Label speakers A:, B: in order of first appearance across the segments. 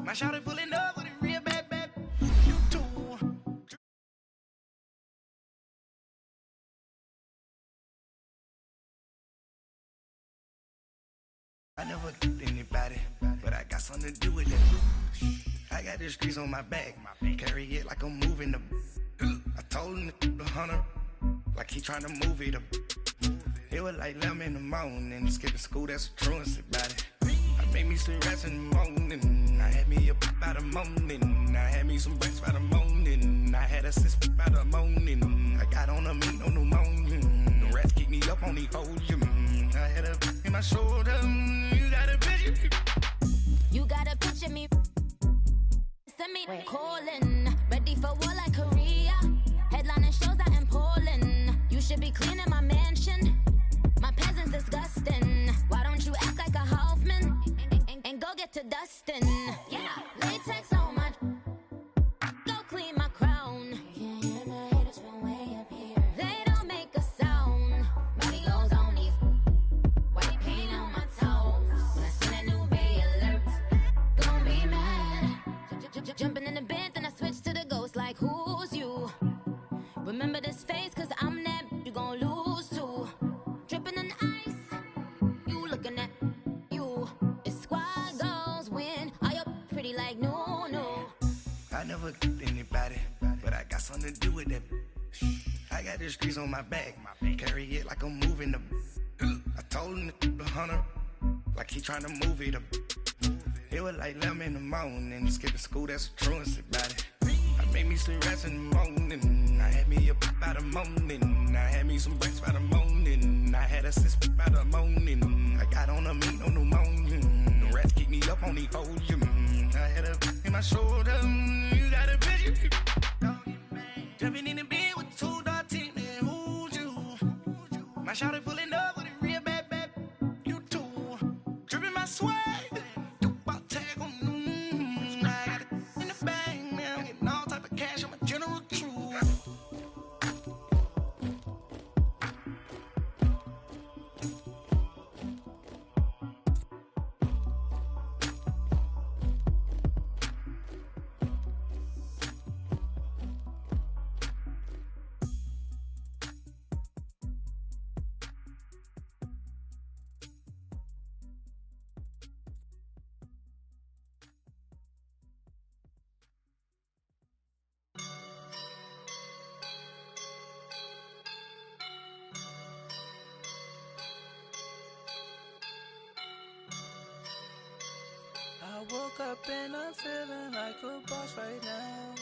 A: My shawty pulling up with a real bad. You too. I never killed anybody, but I got something to do with it. I got the streets on my back, carry it like I'm moving the. I told him the hunter, like he trying to move it up. It was like 11 in the morning, skipping school, that's a truancy about it. I made me some rats in the morning, I had me up by the morning. I had me some breaks by the morning, I had a sis by the morning. I got on a meat, no pneumonia, the rats keep me up on the podium. I had a in my shoulder, you got a picture.
B: You got a picture me, send me calling, ready for war like Korea. Headlining shows out in Poland, you should be cleaning my mansion. My peasants disgusting. Why don't you act like a Hoffman and go get to dustin'? Yeah, latex on my. Go clean my crown. Can't hear my haters from way up here. They don't make a sound. Body goes on these. White paint on my toes. When I see that new Bay alert, gon' be mad. Jumping in the bed, then I switch to the ghost like who's you? Remember this face, cause I'm that you gon' lose too. Dripping in ice, you looking at you. It's squad goals win. Are you pretty like no?
A: I never killed anybody, but I got something to do with that. I got the streets on my back, carry it like I'm moving the. I told him the hunter, like he trying to move it up. It was like 11 in the morning, skipping school, that's a truancy about it. I made me some rats in the morning, I had me up by the morning. I had me some breaks by the morning, I had a sis by the morning. I got on a meat, no pneumonia, the rats keep me up on the podium. I had a in my shoulder, you got a picture. Jumping in the bed with 2 dark teeth, man, who's you? My shawty pulling up with a real bad. You too. Dripping my swag.
C: I woke up and I'm feeling like a boss right now.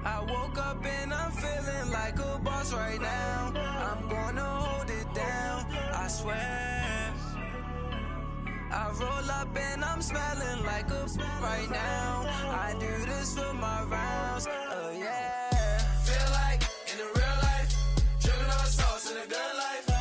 C: I woke up and I'm feeling like a boss right now. I'm gonna hold it down, I swear. I roll up and I'm smelling like a right now. I do this for my rounds, oh yeah. Feel like in the real life, dripping on sauce in a good life.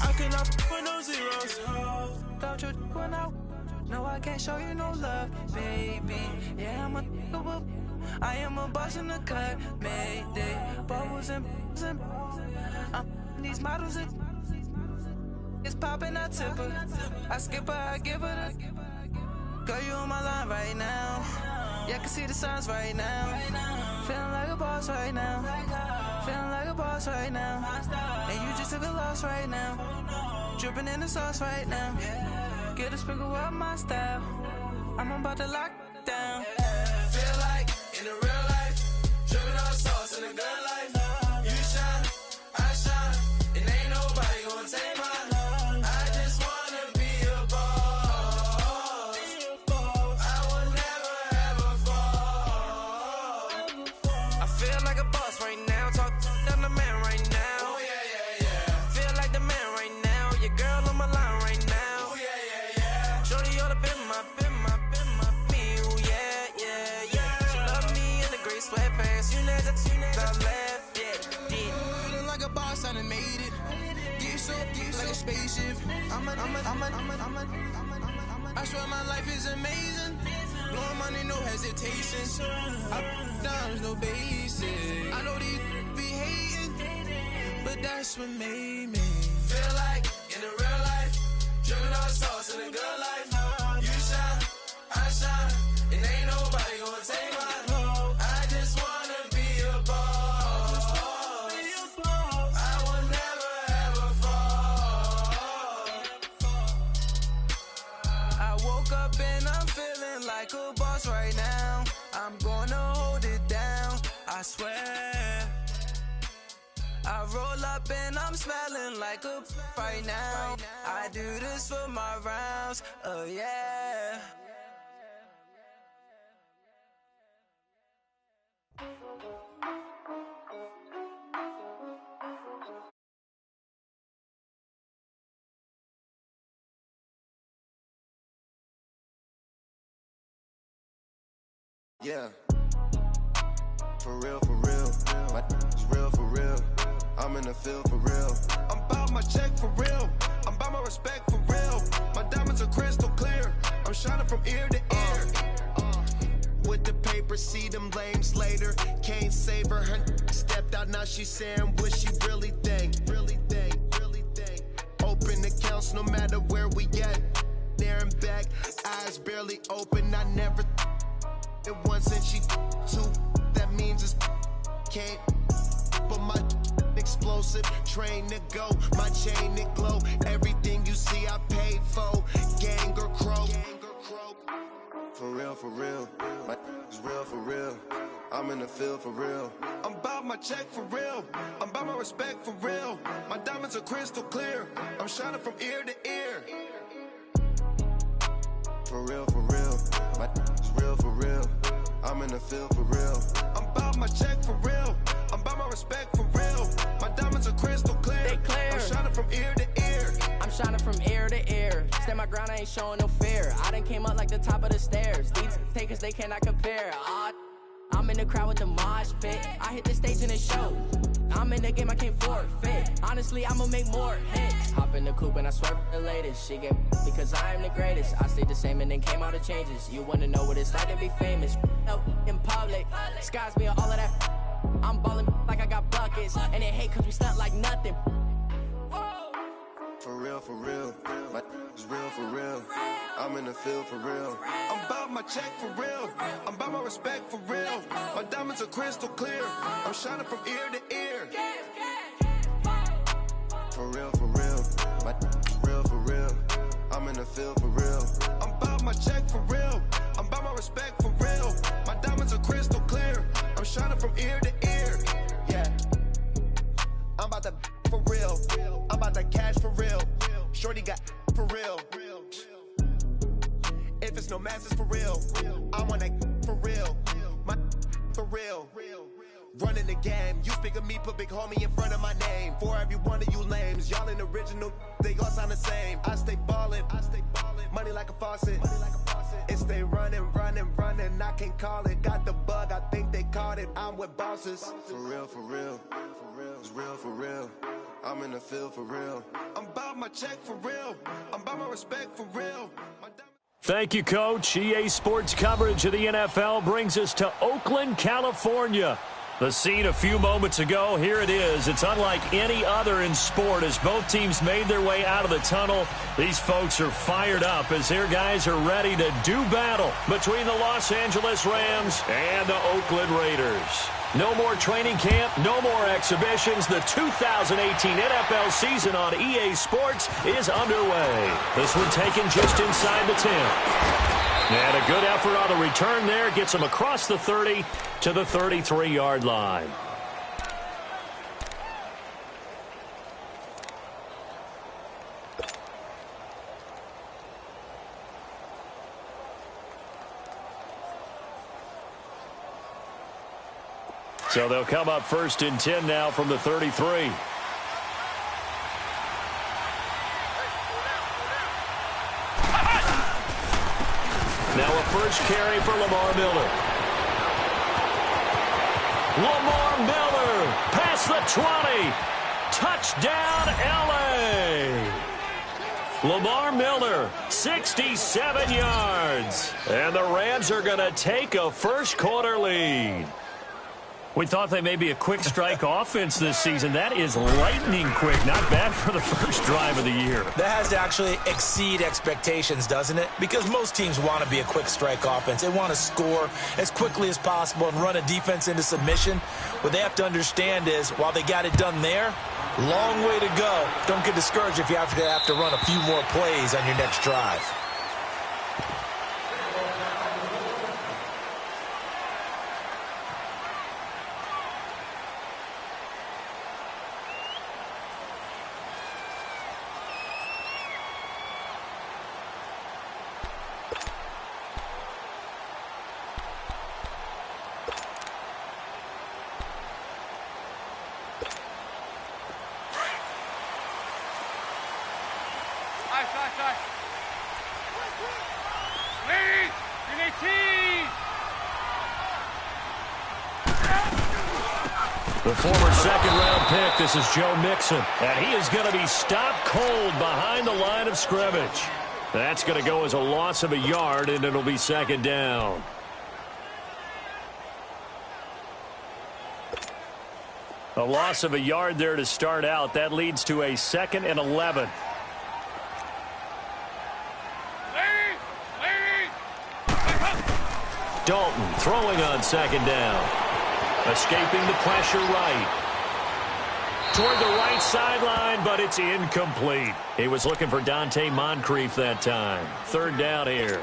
C: I cannot with no zeros. Without you when I no, I can't show you no love, baby. Yeah, I am a boss in the cut, mayday. Bubbles and these models it's popping, I tip her. I skip her, I give her the. Girl, you on my line right now. Yeah, I can see the signs right now. Feeling like a boss right now. Feeling like a boss right now. And you just took a loss right now. Dripping in the sauce right now. Get a sprinkle up my style. I'm about to lock down. Feel like in the real life, dripping on sauce in a good life. You shine, I shine, and ain't nobody gonna take mine. I just wanna be a boss. I will never ever fall. I feel like a boss right now. Talk to the man right now. Oh yeah, yeah, yeah. Feel like the man right now. Your girl on my line right now. Oh yeah, yeah, yeah. Shorty all up in I left, feeling like a boss, I done made it. Get so like a spaceship. I swear my life is amazing. Blowing money, no hesitation. Dimes, no basic. I know these be hating, but that's what made me feel like in the real life. Dripping all the sauce in the good life. You shine, I shine, and ain't nobody gonna take mine. I just wanna be a boss. I will never ever fall. I woke up and I'm feeling like a boss right now. I'm gonna hold it down, I swear. I roll up and I'm smelling like a right now. I do this for my rounds, oh yeah.
D: Yeah, for real, my it's real for real. I'm in the field for real. I'm about my check for real. I'm about my respect for real. My diamonds are crystal clear. I'm shining from ear to ear. With the paper, see them lames later. Can't save her. Her stepped out, now she's saying what she really think. Open accounts no matter where we at. There and back, eyes barely open. I never it once and she two. That means it's can't. But my explosive train to go, my chain it glow. Everything you see I paid for. Gang or crow. For real, my is real for real. I'm in the field for real. I'm about my check for real. I'm about my respect for real. My diamonds are crystal clear. I'm shining from ear to ear. For real, my is real for real. I'm in the field for real. I'm about my check for real. I'm about my respect for real. My diamonds are crystal clear.
E: They clear.
D: I'm shining from ear to ear.
E: I'm shining from ear to ear. Stand my ground, I ain't showing no fear. I done came up like the top of the stairs. These takers, they cannot compare. I'm in the crowd with the mosh pit. I hit the stage in the show. I'm in the game, I can't forfeit. Honestly, I'ma make more hits. Hop in the coupe and I swerve the latest. She get because I am the greatest. I stayed the same and then came out of changes. You wanna know what it's like to be famous? No, in public, skies me all of that. I'm ballin' like I got buckets. And they hate cause we stunt like nothing.
D: For real, my is real for real. I'm in the field for real. I'm about my check for real. I'm about my respect for real. My diamonds are crystal clear. I'm shining from ear to ear. For real, my is real for real. I'm in the field for real. I'm about my check for real. I'm about my respect for real. My diamonds are crystal clear. I'm shining from ear to ear. Yeah, I'm about to for real. I'm about to cash for real. Shorty got for real. If it's no masses for real, I want that for real. My for real. Running the game. You speak of me, put big homie in front of my name. For every one of you lames, y'all ain't original. They all sound the same. I stay ballin'. Money like a faucet. It stay running. I can't call it. Got the bug, I think they caught it. I'm with bosses. For real. It's real for real. I'm in the field for real. I'm about my check for real. I'm about my respect for real.
F: Thank you, Coach. EA Sports coverage of the NFL brings us to Oakland, California. The scene a few moments ago, here it is. It's unlike any other in sport as both teams made their way out of the tunnel. These folks are fired up as their guys are ready to do battle between the Los Angeles Rams and the Oakland Raiders. No more training camp, no more exhibitions. The 2018 NFL season on EA Sports is underway. This one taken just inside the 10. And a good effort on the return there gets them across the 30 to the 33-yard line. So they'll come up 1st and 10 now from the 33. Now a first carry for Lamar Miller. Lamar Miller, past the 20. Touchdown, L.A. Lamar Miller, 67 yards. And the Rams are going to take a first-quarter lead. We thought they may be a quick strike offense this season. That is lightning quick. Not bad for the first drive of the year.
G: That has to actually exceed expectations, doesn't it? Because most teams want to be a quick strike offense. They want to score as quickly as possible and run a defense into submission. What they have to understand is, while they got it done there, long way to go. Don't get discouraged if you have to run a few more plays on your next drive.
F: The former second-round pick, this is Joe Mixon, and he is going to be stopped cold behind the line of scrimmage. That's going to go as a loss of a yard, and it'll be second down. A loss of a yard there to start out. That leads to a 2nd and 11. Dalton throwing on second down. Escaping the pressure right. Toward the right sideline, but it's incomplete. He was looking for Dante Moncrief that time. Third down here.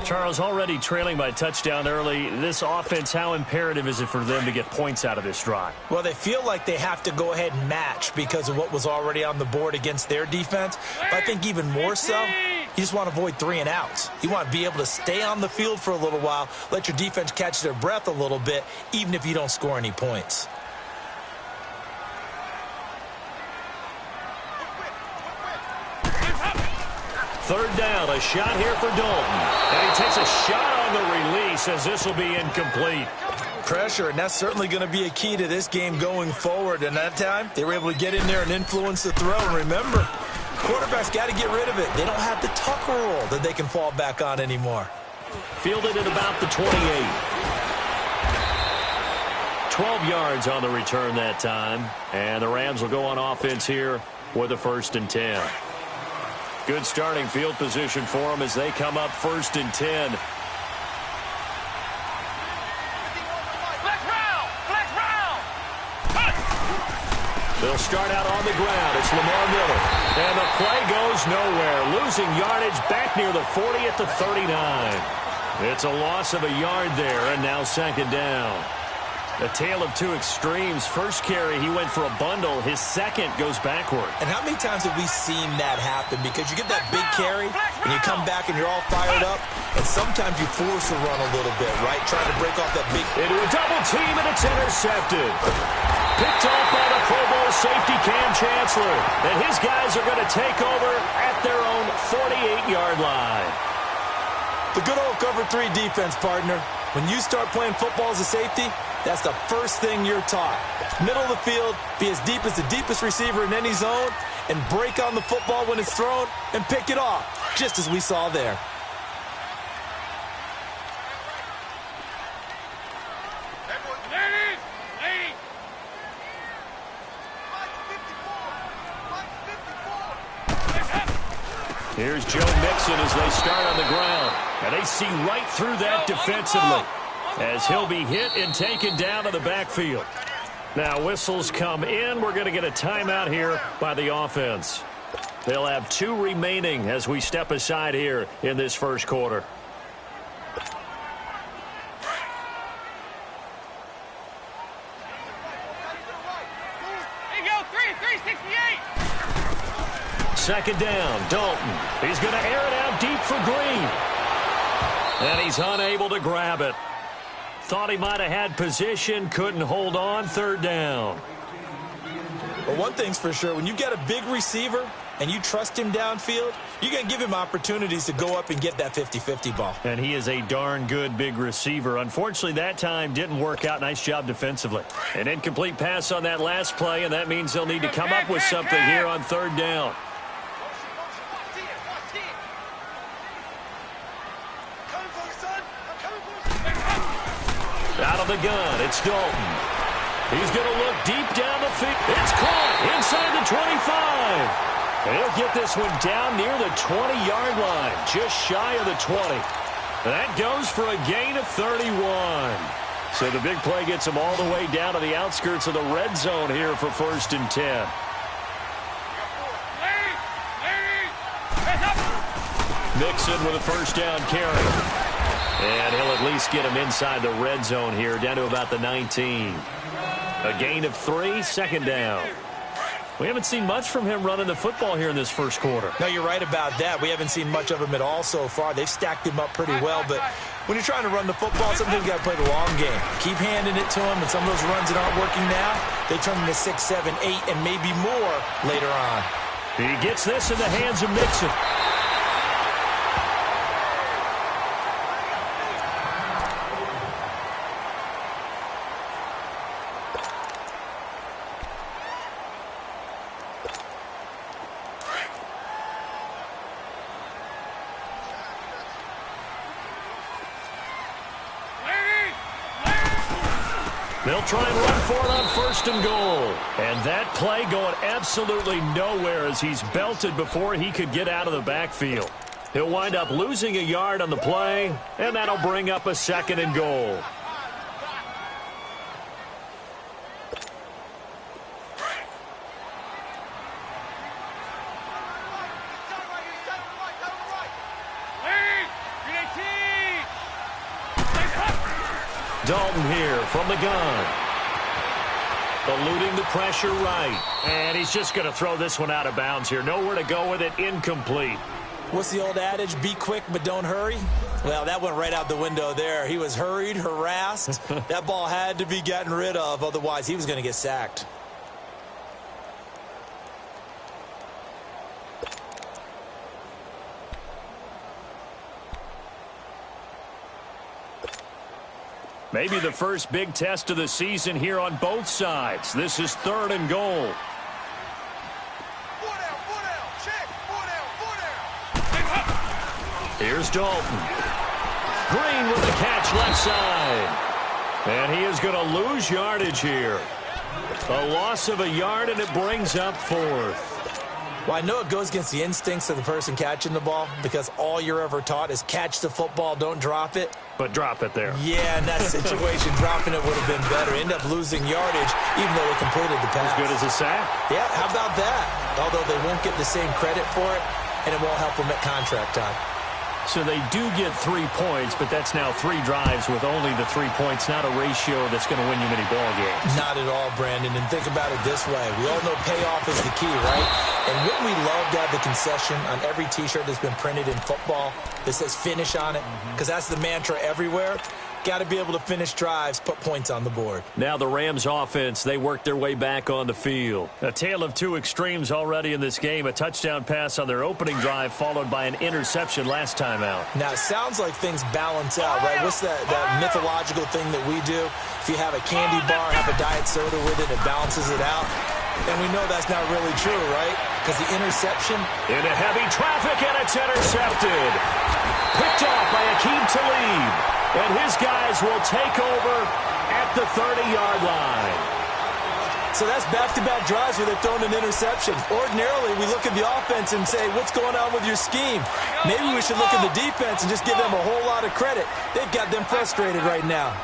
F: Charles, already trailing by a touchdown early. This offense, how imperative is it for them to get points out of this drive?
G: Well, they feel like they have to go ahead and match because of what was already on the board against their defense. But I think even more so, you just want to avoid 3 and outs. You want to be able to stay on the field for a little while, let your defense catch their breath a little bit, even if you don't score any points.
F: Third down, a shot here for Dalton. And he takes a shot on the release as this will be incomplete.
G: Pressure, and that's certainly going to be a key to this game going forward. And that time, they were able to get in there and influence the throw. And remember, quarterbacks got to get rid of it. They don't have the Tucker rule that they can fall back on anymore.
F: Fielded at about the 28. 12 yards on the return that time. And the Rams will go on offense here with a 1st and 10. Good starting field position for them as they come up 1st and 10. They'll start out on the ground. It's Lamar Miller. And the play goes nowhere. Losing yardage back near the 40 at the 39. It's a loss of a yard there, and now second down. A tale of two extremes. First carry, he went for a bundle. His second goes backward.
G: And how many times have we seen that happen? Because you get that big carry, and you come back and you're all fired up, and sometimes you force a run a little bit, right? Trying to break off that big...
F: Into a double team, and it's intercepted. Picked off by the Pro Bowl safety Cam Chancellor. And his guys are going to take over at their own 48-yard line.
G: The good old cover 3 defense, partner. When you start playing football as a safety, that's the first thing you're taught. Middle of the field, be as deep as the deepest receiver in any zone, and break on the football when it's thrown and pick it off, just as we saw there.
F: Here's Joe Mixon as they start on the ground. And they see right through that defensively as he'll be hit and taken down to the backfield. Now whistles come in. We're going to get a timeout here by the offense. They'll have 2 remaining as we step aside here in this first quarter. Second down, Dalton. He's going to air it out deep for Green. And he's unable to grab it. Thought he might have had position, couldn't hold on. Third down.
G: But one thing's for sure, when you get a big receiver and you trust him downfield, you're going to give him opportunities to go up and get that 50-50 ball.
F: And he is a darn good big receiver. Unfortunately, that time didn't work out. Nice job defensively. An incomplete pass on that last play, and that means they'll need to come up with something here on third down. Out of the gun, it's Dalton. He's going to look deep down the field. It's caught inside the 25. He'll get this one down near the 20-yard line, just shy of the 20. That goes for a gain of 31. So the big play gets him all the way down to the outskirts of the red zone here for 1st and 10. Mixon with a first down carry. And he'll at least get him inside the red zone here, down to about the 19. A gain of 3, second down. We haven't seen much from him running the football here in this first quarter.
G: No, you're right about that. We haven't seen much of him at all so far. They've stacked him up pretty well, but when you're trying to run the football, sometimes you got to play the long game. Keep handing it to him, and some of those runs that aren't working now, they turn into 6, 7, 8, and maybe more later on.
F: He gets this in the hands of Mixon. They'll try and run for it on 1st and goal. And that play going absolutely nowhere as he's belted before he could get out of the backfield. He'll wind up losing a yard on the play, and that'll bring up a 2nd and goal. Dalton here from the gun. Eluding the pressure right. And he's just going to throw this one out of bounds here. Nowhere to go with it. Incomplete.
G: What's the old adage? Be quick, but don't hurry? Well, that went right out the window there. He was hurried, harassed. That ball had to be gotten rid of. Otherwise, he was going to get sacked.
F: Maybe the first big test of the season here on both sides. This is 3rd and goal. Here's Dalton. Green with the catch left side. And he is going to lose yardage here. A loss of a yard, and it brings up 4th.
G: Well, I know it goes against the instincts of the person catching the ball because all you're ever taught is catch the football, don't drop it.
F: But drop it there.
G: Yeah, in that situation, dropping it would have been better. End up losing yardage, even though they completed the pass.
F: As good as a sack.
G: Yeah, how about that? Although they won't get the same credit for it, and it won't help them at contract time.
F: So they do get 3 points, but that's now 3 drives with only the 3 points, not a ratio that's going to win you many ball games.
G: Not at all, Brandon. And think about it this way. We all know payoff is the key, right? And wouldn't we love to have the concession on every T-shirt that's been printed in football that says finish on it? Because that's the mantra everywhere. Got to be able to finish drives, put points on the board.
F: Now the Rams offense, they work their way back on the field. A tale of 2 extremes already in this game. A touchdown pass on their opening drive followed by an interception last time out.
G: Now, it sounds like things balance out, right? What's that mythological thing that we do? If you have a candy bar, have a diet soda with it, it balances it out. And we know that's not really true, right? Because the interception...
F: Into heavy traffic, and it's intercepted. Picked off by Aqib Talib. And his guys will take over at the 30-yard line.
G: So that's back-to-back drives where they've thrown an interception. Ordinarily, we look at the offense and say, what's going on with your scheme? Maybe we should look at the defense and just give them a whole lot of credit. They've got them frustrated right now.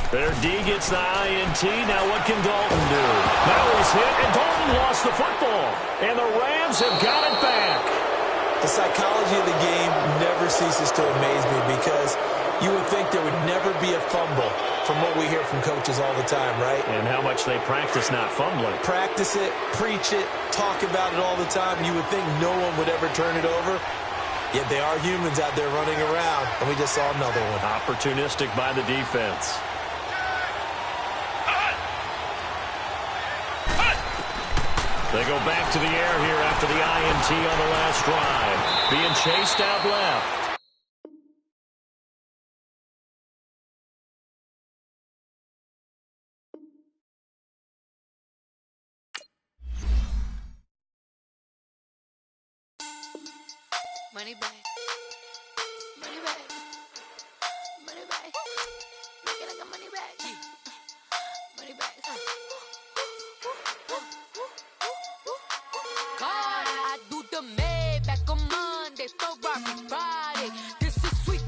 F: Their D gets the INT. Now what can Dalton do? Now he's hit, and Dalton lost the football. And the Rams have got it back.
G: The psychology of the game never ceases to amaze me because you would think there would never be a fumble from what we hear from coaches all the time, right?
F: And how much they practice not fumbling.
G: Practice it, preach it, talk about it all the time. You would think no one would ever turn it over. Yet they are humans out there running around, and we just saw another one.
F: Opportunistic by the defense. They go back to the air here after the INT on the last drive. Being chased out left.
H: Money back. Money back. Money back. Make it like a money back. Money back. God, I do the Maybach on Monday, Ferrari Friday. This is sweet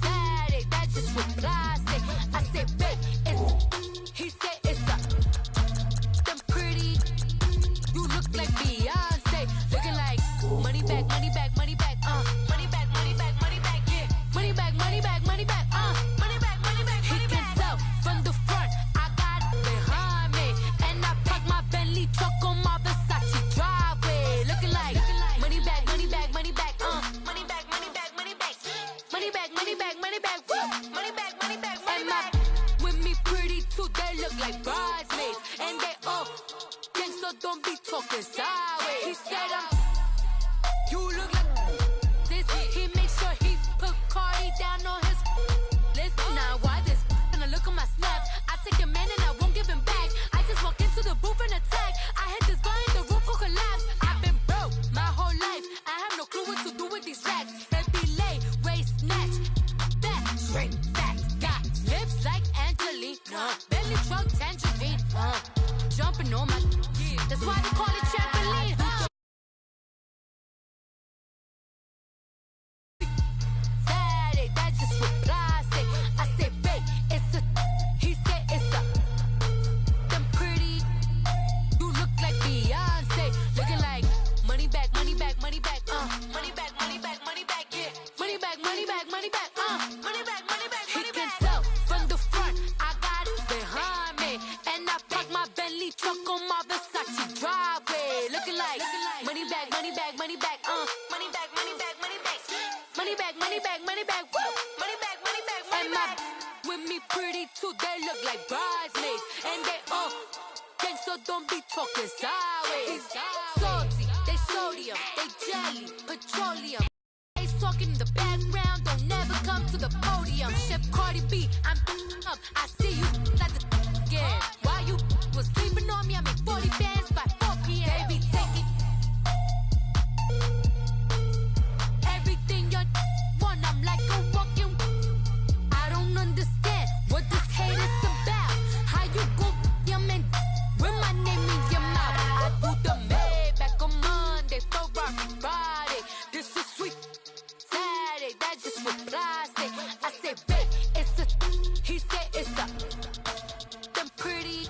H: Saturday, that's just what plastic. I said, babe, it's, he said it's a, them pretty, you look like Beyonce, looking like money back, money back, money back, money back, money back, money back, yeah, money back, money back, money back, money back, money back, he can tell from the front, I got it behind me, and I park my Bentley truck on my Versace driveway, looking like money back, money back, money back, money back, money back, money back, money back, money back, money back, woo, money back, money back, money back, with me pretty too, they look like bridesmaids, and they all gang, so don't be talking sideways. He said you look like this. He makes sure he put Cardi down on his list. Now why this? Gonna look at my snap. I take a man and I won't give him back. I just walk into the booth and attack. I hit this guy and the roof will collapse. I've been broke my whole life. I have no clue what to do with these racks. Baby lay, waist snatch, back, straight back. Got lips like Angelina, belly truck tangerine, jumping on my. That's why they call it trampoline. Saturday, that's just what plastic. I said, babe, it's a. He said it's a. Them pretty. You look like Beyonce, looking like money back, money back, money back, money back, money back, money back, yeah, money back, money back, money back, money back, money back. He can tell from the front, I got it behind me, and I park my Bentley truck on my Versace driveway, looking like money back, money back, money back, money back, money back, money back, money back, money back, money back, woo, money back, money back, money back. With me pretty too, they look like bridesmaids, and they all gang, so don't be talking sideways. Salty, they sodium, they jelly, petroleum. They talking in the background, don't never come to the podium. Chef Cardi B, I'm up, I see you like the again. Why you was sleeping on me? I make 40 bands by 4 p.m. They be taking everything you want. I'm like a walking. I don't understand what this hate is about. How you go, your man, with my name in your mouth. I do the Maybach on Monday, Ferrari Friday. This is sweet Saturday, that's just what plastic. I say, babe, it's a. He said it's a. Them pretty.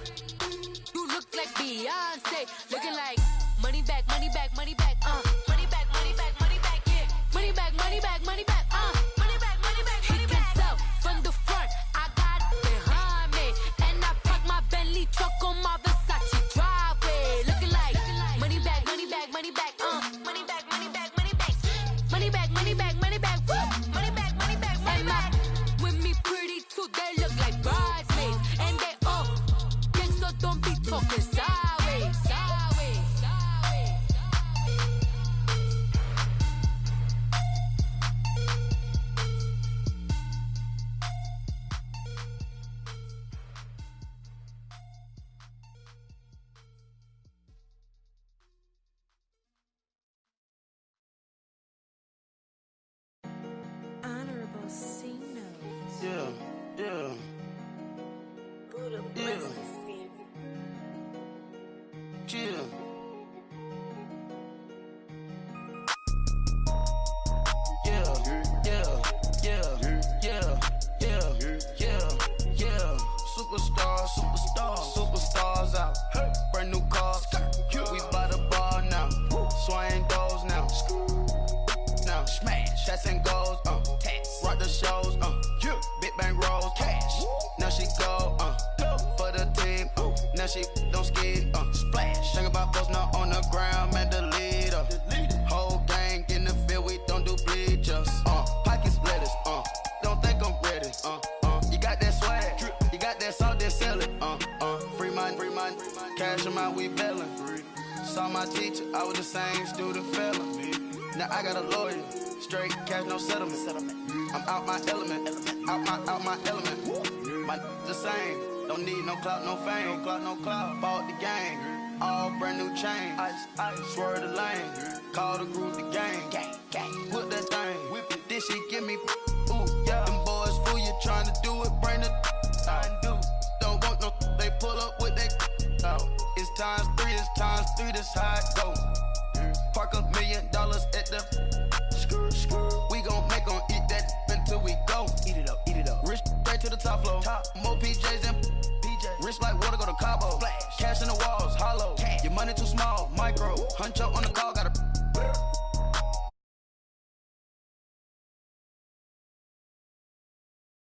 H: You look like Beyonce, looking like money back, money back, money back, money back, money back, money back, yeah, money back, money back, money back, money back, money back, money back. He can tell from the front, I got it behind me, and I park my Bentley truck on my Versace driveway, looking like money back, money back, money back, money back, money back, money back, money back, money back, money back, woo, money back, money back, money back. With me pretty too, they look like bridesmaids, and they all gang, so don't be talking sideways, sideways, sideways.
I: Honorable C notes.
J: Yeah, yeah,
I: Buddha
J: yeah,
I: blesses
J: yeah. Superstars out. Brand new cars. We by the bar now. Swaying doors now. Now smash. Shots and goals. Rock the shows. Big bang rolls. Cash. Now she go. For the team. Now she don't ski. Splash. Think about posting up on the ground. Man, the leader. Whole gang in the field. We don't do bleachers. Pockets lettuce. Don't think I'm ready. You got that swag. You got that salt, that sell it. Free mind. Cash them out, we bellin'. Saw same student felon. Now I got a lawyer, straight cash, no settlement. I'm out my element, out my element. My the same, don't need no clout, no fame. No clout, bought the game, all brand new chain. Ice, swerve the lane, call the group the gang. Whip that thing, whip it, this shit give me. Ooh, yeah. Them boys fool you trying to do it, bring it. Don't want no, they pull up with they. It's times 3, this how it go. Park $1 million at the. We gon' make 'em eat that until we go. Eat it up. Rich straight to the top floor. More PJs and PJ. Rich like water, go to Cabo. Flash. Cash in the walls, hollow. Cash. Your money too small, micro. Huncho on the call.